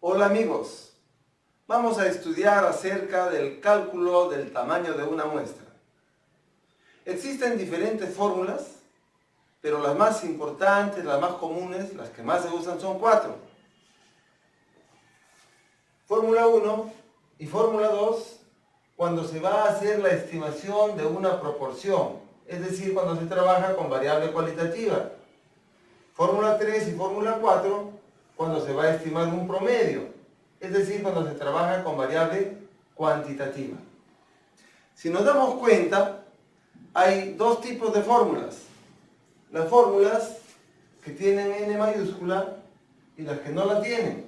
Hola amigos, vamos a estudiar acerca del cálculo del tamaño de una muestra. Existen diferentes fórmulas, pero las más importantes, las más comunes, las que más se usan son 4. Fórmula 1 y fórmula 2 cuando se va a hacer la estimación de una proporción, es decir, cuando se trabaja con variable cualitativa. Fórmula 3 y fórmula 4 cuando se va a estimar un promedio, es decir, cuando se trabaja con variable cuantitativa. Si nos damos cuenta, hay dos tipos de fórmulas. Las fórmulas que tienen n mayúscula y las que no la tienen.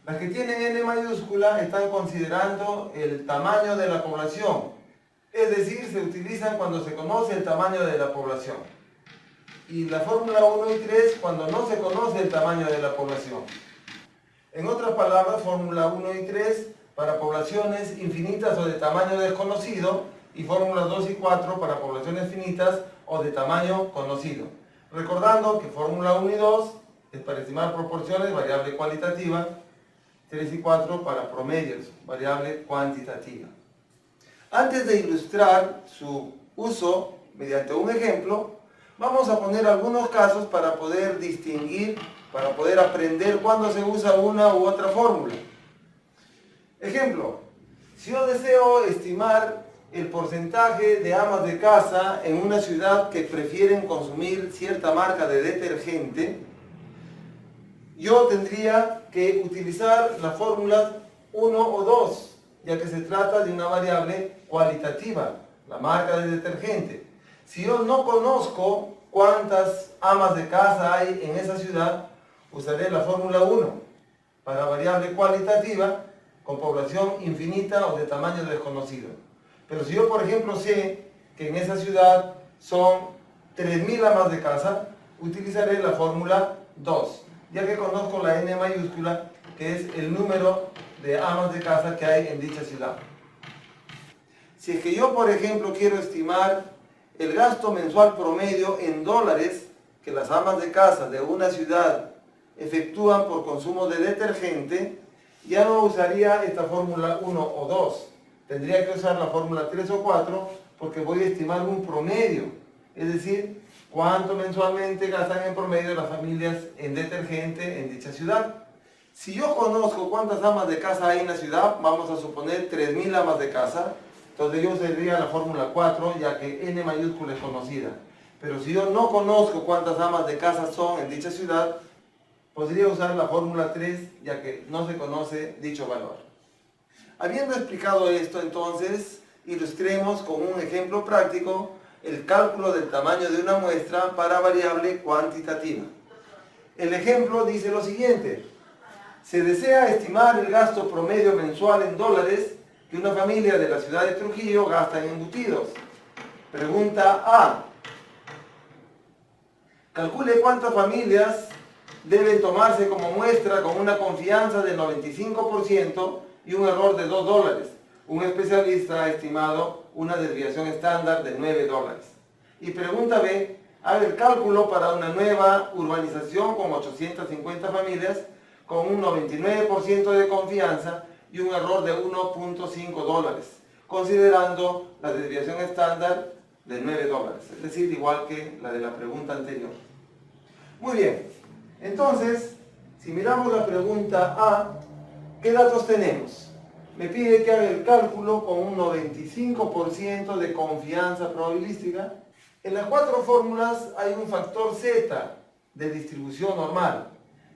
Las que tienen n mayúscula están considerando el tamaño de la población, es decir, se utilizan cuando se conoce el tamaño de la población. Y la fórmula 1 y 3 cuando no se conoce el tamaño de la población. En otras palabras, fórmula 1 y 3 para poblaciones infinitas o de tamaño desconocido, y fórmulas 2 y 4 para poblaciones finitas o de tamaño conocido. Recordando que fórmula 1 y 2 es para estimar proporciones, variable cualitativa, 3 y 4 para promedios, variable cuantitativa. Antes de ilustrar su uso mediante un ejemplo, vamos a poner algunos casos para poder distinguir, para poder aprender cuándo se usa una u otra fórmula. Ejemplo, si yo deseo estimar el porcentaje de amas de casa en una ciudad que prefieren consumir cierta marca de detergente, yo tendría que utilizar la fórmula 1 o 2, ya que se trata de una variable cualitativa, la marca de detergente. Si yo no conozco cuántas amas de casa hay en esa ciudad, usaré la fórmula 1 para variable cualitativa con población infinita o de tamaño desconocido. Pero si yo, por ejemplo, sé que en esa ciudad son 3.000 amas de casa, utilizaré la fórmula 2, ya que conozco la n mayúscula, que es el número de amas de casa que hay en dicha ciudad. Si es que yo, por ejemplo, quiero estimar el gasto mensual promedio en dólares que las amas de casa de una ciudad efectúan por consumo de detergente, ya no usaría esta fórmula 1 o 2. Tendría que usar la fórmula 3 o 4 porque voy a estimar un promedio, es decir, cuánto mensualmente gastan en promedio las familias en detergente en dicha ciudad. Si yo conozco cuántas amas de casa hay en la ciudad, vamos a suponer 3.000 amas de casa, entonces yo usaría la fórmula 4, ya que n mayúscula es conocida. Pero si yo no conozco cuántas amas de casa son en dicha ciudad, podría usar la fórmula 3, ya que no se conoce dicho valor. Habiendo explicado esto, entonces, ilustremos con un ejemplo práctico el cálculo del tamaño de una muestra para variable cuantitativa. El ejemplo dice lo siguiente: se desea estimar el gasto promedio mensual en dólares que una familia de la ciudad de Trujillo gasta en embutidos. Pregunta A. Calcule cuántas familias deben tomarse como muestra con una confianza del 95% y un error de $2. Un especialista ha estimado una desviación estándar de $9. Y pregunta B. Haga el cálculo para una nueva urbanización con 850 familias con un 99% de confianza y un error de $1.5, considerando la desviación estándar de $9, es decir, igual que la de la pregunta anterior. Muy bien, entonces, si miramos la pregunta A, ¿qué datos tenemos? Me pide que haga el cálculo con un 95% de confianza probabilística. En las 4 fórmulas hay un factor Z de distribución normal.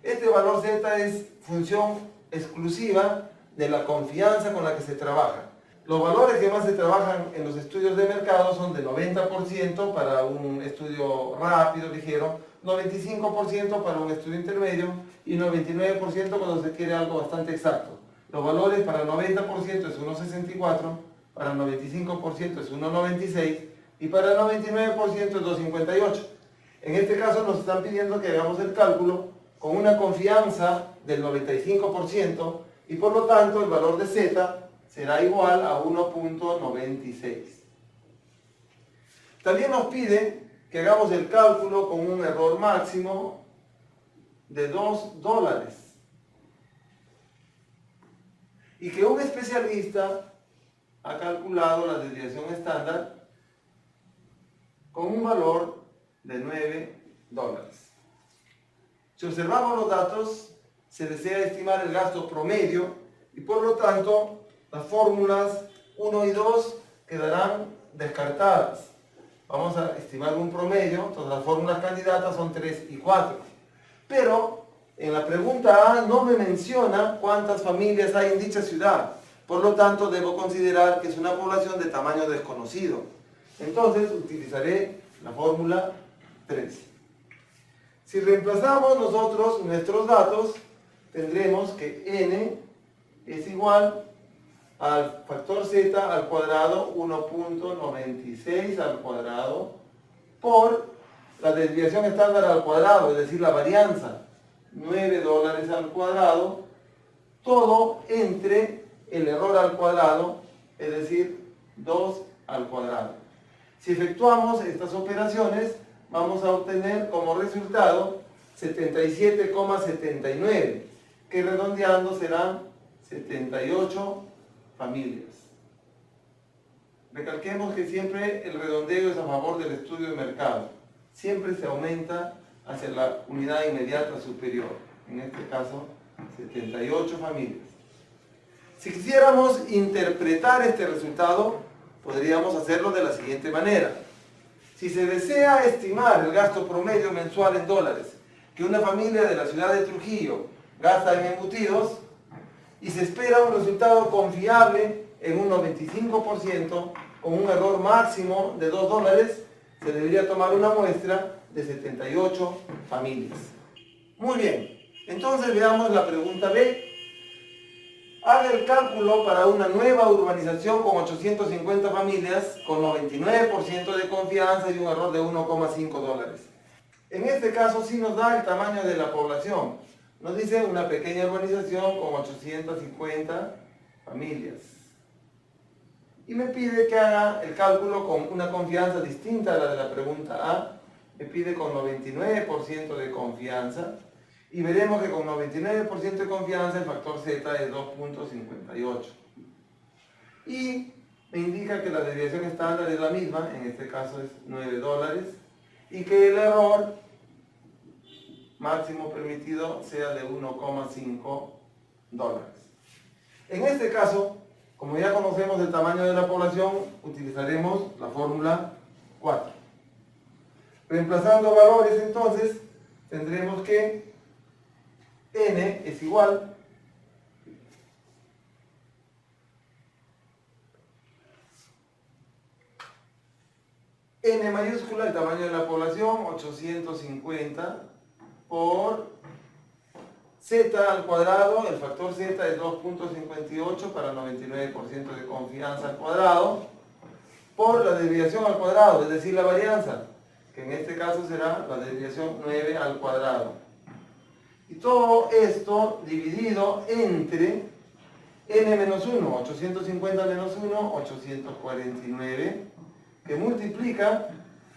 Este valor Z es función exclusiva de la confianza con la que se trabaja. Los valores que más se trabajan en los estudios de mercado son de 90% para un estudio rápido, ligero, 95% para un estudio intermedio y 99% cuando se quiere algo bastante exacto. Los valores para 90% es 1.64, para 95% es 1.96 y para 99% es 2.58. En este caso nos están pidiendo que hagamos el cálculo con una confianza del 95% y por lo tanto el valor de Z será igual a 1.96. También nos pide que hagamos el cálculo con un error máximo de $2. y que un especialista ha calculado la desviación estándar con un valor de $9. Si observamos los datos, se desea estimar el gasto promedio y por lo tanto las fórmulas 1 y 2 quedarán descartadas. Vamos a estimar un promedio, entonces las fórmulas candidatas son 3 y 4. Pero en la pregunta A no me menciona cuántas familias hay en dicha ciudad. Por lo tanto, debo considerar que es una población de tamaño desconocido. Entonces, utilizaré la fórmula 3. Si reemplazamos nosotros nuestros datos, tendremos que n es igual al factor z al cuadrado 1.96 al cuadrado por la desviación estándar al cuadrado, es decir, la varianza, $9 al cuadrado, todo entre el error al cuadrado, es decir, 2 al cuadrado. Si efectuamos estas operaciones, vamos a obtener como resultado 77,79, que redondeando serán 78 familias. Recalquemos que siempre el redondeo es a favor del estudio de mercado. Siempre se aumenta hacia la unidad inmediata superior. En este caso, 78 familias. Si quisiéramos interpretar este resultado, podríamos hacerlo de la siguiente manera. Si se desea estimar el gasto promedio mensual en dólares que una familia de la ciudad de Trujillo gasta en embutidos, y se espera un resultado confiable en un 95%, con un error máximo de $2, se debería tomar una muestra de 78 familias. Muy bien, entonces veamos la pregunta B. Haga el cálculo para una nueva urbanización con 850 familias, con 99% de confianza y un error de $1,5. En este caso sí nos da el tamaño de la población. Nos dice una pequeña urbanización con 850 familias. Y me pide que haga el cálculo con una confianza distinta a la de la pregunta A. Me pide con 99% de confianza. Y veremos que con 99% de confianza el factor Z es 2.58. Y me indica que la desviación estándar es la misma, en este caso es $9. Y que el error máximo permitido sea de $1,5. En este caso, como ya conocemos el tamaño de la población, utilizaremos la fórmula 4. Reemplazando valores, entonces, tendremos que n es igual n mayúscula, el tamaño de la población, 850 por z al cuadrado, el factor z es 2.58 para 99% de confianza al cuadrado, por la desviación al cuadrado, es decir, la varianza, que en este caso será la desviación 9 al cuadrado. Y todo esto dividido entre n-1, 850 menos 1, 849, que multiplica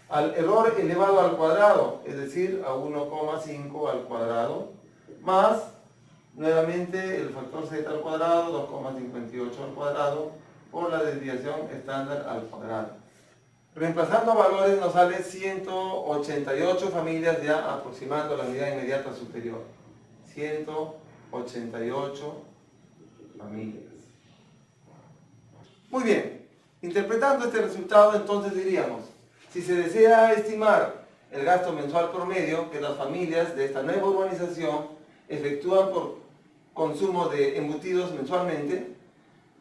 al error elevado al cuadrado, es decir, a 1,5 al cuadrado, más nuevamente el factor z al cuadrado, 2,58 al cuadrado, por la desviación estándar al cuadrado. Reemplazando valores nos sale 188 familias, ya aproximando la unidad inmediata superior. 188 familias. Muy bien, interpretando este resultado, entonces diríamos, si se desea estimar el gasto mensual promedio que las familias de esta nueva urbanización efectúan por consumo de embutidos mensualmente,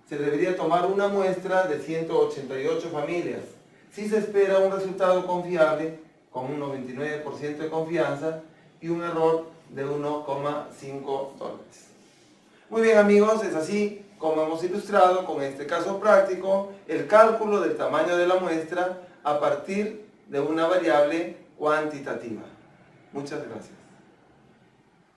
se debería tomar una muestra de 188 familias. Si se espera un resultado confiable, con un 99% de confianza y un error de $1,5. Muy bien amigos, es así como hemos ilustrado con este caso práctico el cálculo del tamaño de la muestra a partir de una variable cuantitativa. Muchas gracias.